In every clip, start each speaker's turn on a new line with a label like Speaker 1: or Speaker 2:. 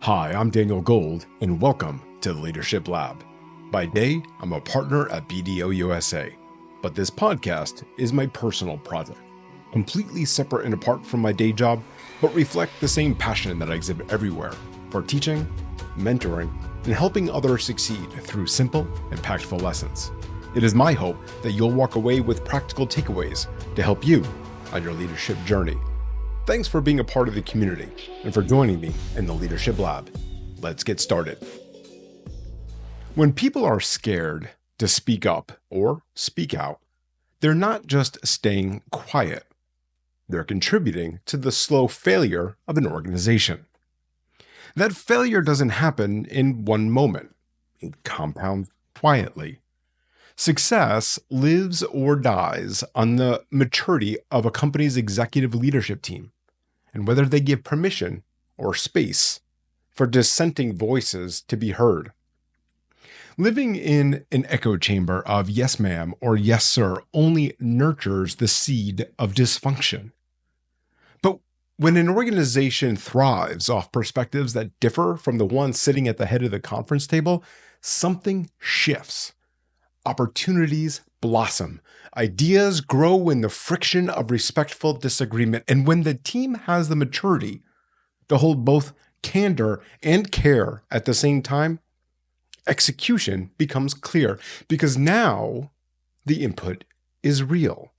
Speaker 1: Hi, I'm Daniel Gold, and welcome to the Leadership Lab. By day, I'm a partner at BDO USA, but this podcast is my personal project, completely separate and apart from my day job, but reflect the same passion that I exhibit everywhere for teaching, mentoring, and helping others succeed through simple, impactful lessons. It is my hope that you'll walk away with practical takeaways to help you on your leadership journey. Thanks for being a part of the community and for joining me in the Leadership Lab. Let's get started. When people are scared to speak up or speak out, they're not just staying quiet. They're contributing to the slow failure of an organization. That failure doesn't happen in one moment. It compounds quietly. Success lives or dies on the maturity of a company's executive leadership team and whether they give permission or space for dissenting voices to be heard. Living in an echo chamber of yes ma'am or yes sir only nurtures the seed of dysfunction. But when an organization thrives off perspectives that differ from the one sitting at the head of the conference table, something shifts. Opportunities blossom. Ideas grow in the friction of respectful disagreement. And when the team has the maturity to hold both candor and care at the same time, execution becomes clear because now the input is real.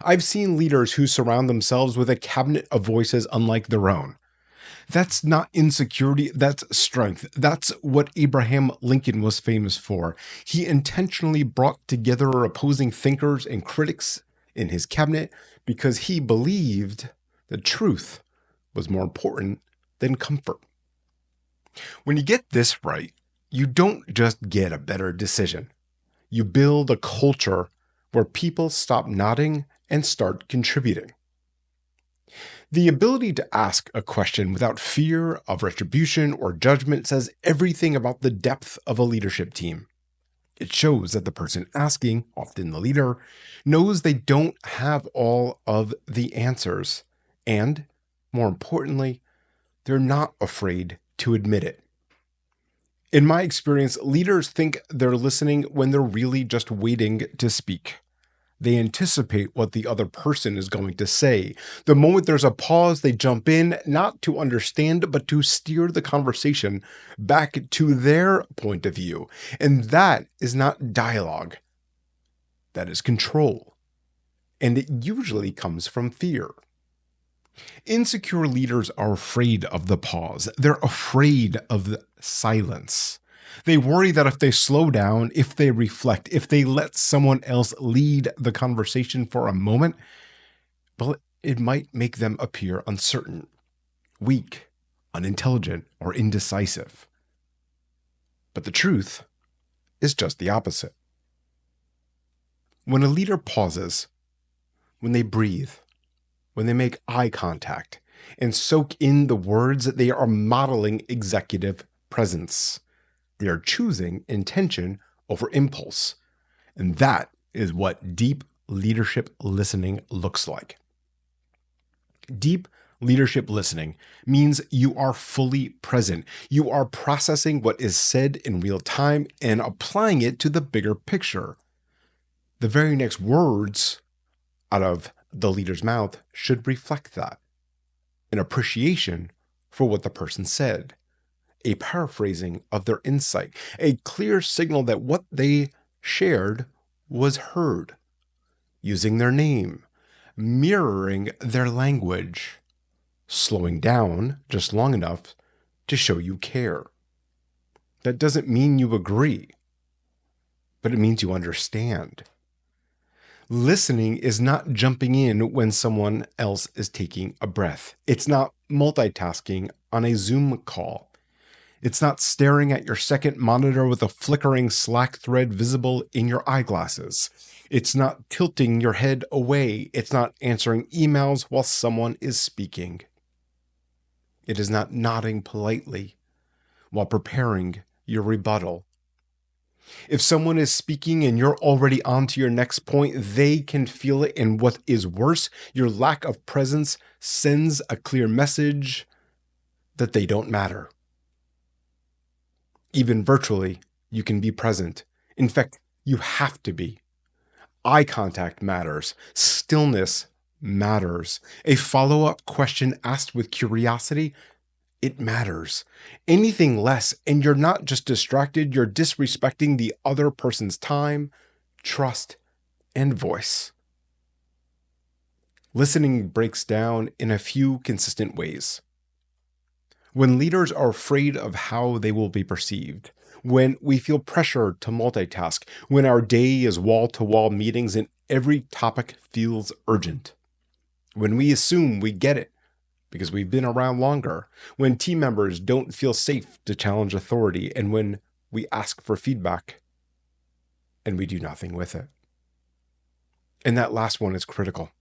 Speaker 1: I've seen leaders who surround themselves with a cabinet of voices unlike their own. That's not insecurity, that's strength. That's what Abraham Lincoln was famous for. He intentionally brought together opposing thinkers and critics in his cabinet because he believed that truth was more important than comfort. When you get this right, you don't just get a better decision. You build a culture where people stop nodding and start contributing. The ability to ask a question without fear of retribution or judgment says everything about the depth of a leadership team. It shows that the person asking, often the leader, knows they don't have all of the answers. And, more importantly, they're not afraid to admit it. In my experience, leaders think they're listening when they're really just waiting to speak. They anticipate what the other person is going to say. The moment there's a pause, they jump in, not to understand, but to steer the conversation back to their point of view. And that is not dialogue. That is control. And it usually comes from fear. Insecure leaders are afraid of the pause. They're afraid of the silence. They worry that if they slow down, if they reflect, if they let someone else lead the conversation for a moment, well, it might make them appear uncertain, weak, unintelligent, or indecisive. But the truth is just the opposite. When a leader pauses, when they breathe, when they make eye contact, and soak in the words, they are modeling executive presence. They are choosing intention over impulse. And that is what deep leadership listening looks like. Deep leadership listening means you are fully present. You are processing what is said in real time and applying it to the bigger picture. The very next words out of the leader's mouth should reflect that. An appreciation for what the person said. A paraphrasing of their insight, a clear signal that what they shared was heard, using their name, mirroring their language, slowing down just long enough to show you care. That doesn't mean you agree, but it means you understand. Listening is not jumping in when someone else is taking a breath. It's not multitasking on a Zoom call. It's not staring at your second monitor with a flickering Slack thread visible in your eyeglasses. It's not tilting your head away. It's not answering emails while someone is speaking. It is not nodding politely while preparing your rebuttal. If someone is speaking and you're already on to your next point, they can feel it. And what is worse, your lack of presence sends a clear message that they don't matter. Even virtually, you can be present. In fact, you have to be. Eye contact matters. Stillness matters. A follow-up question asked with curiosity, it matters. Anything less, and you're not just distracted, you're disrespecting the other person's time, trust, and voice. Listening breaks down in a few consistent ways. When leaders are afraid of how they will be perceived, when we feel pressure to multitask, when our day is wall-to-wall meetings and every topic feels urgent, when we assume we get it because we've been around longer, when team members don't feel safe to challenge authority, and when we ask for feedback and we do nothing with it. And that last one is critical.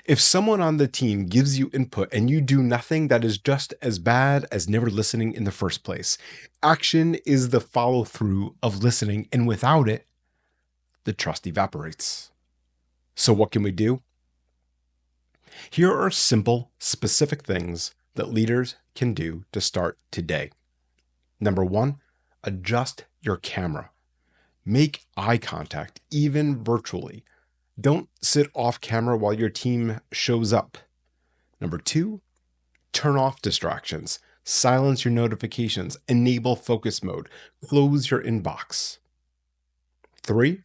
Speaker 1: If someone on the team gives you input and you do nothing, that is just as bad as never listening in the first place. Action is the follow-through of listening, and without it, the trust evaporates. So what can we do? Here are simple, specific things that leaders can do to start today. Number one, adjust your camera. Make eye contact, even virtually. Don't sit off camera while your team shows up. Number two, turn off distractions. Silence your notifications. Enable focus mode. Close your inbox. 3,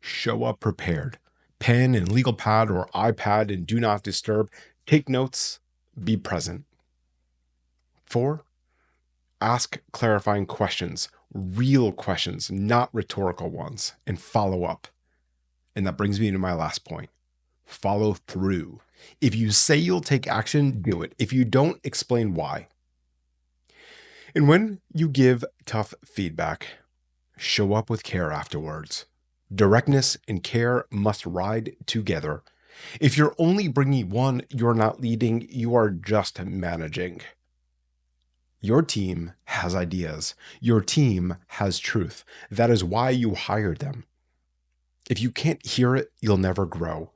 Speaker 1: show up prepared. Pen and legal pad or iPad and do not disturb. Take notes. Be present. 4, ask clarifying questions. Real questions, not rhetorical ones. And follow up. And that brings me to my last point. Follow through. If you say you'll take action, do it. If you don't, explain why. And when you give tough feedback, show up with care afterwards. Directness and care must ride together. If you're only bringing one, you're not leading, you are just managing. Your team has ideas. Your team has truth. That is why you hired them. If you can't hear it, you'll never grow.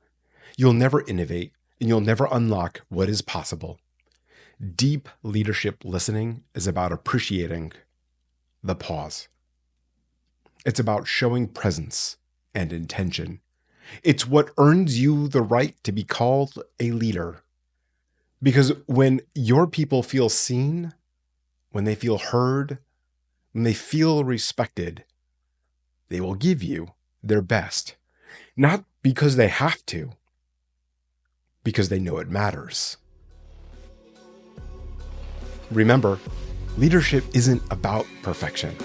Speaker 1: You'll never innovate, and you'll never unlock what is possible. Deep leadership listening is about appreciating the pause. It's about showing presence and intention. It's what earns you the right to be called a leader. Because when your people feel seen, when they feel heard, when they feel respected, they will give you their best, not because they have to, because they know it matters. Remember, leadership isn't about perfection.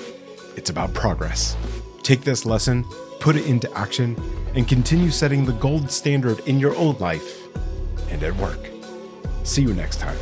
Speaker 1: It's about progress. Take this lesson, put it into action, and continue setting the gold standard in your own life and at work. See you next time.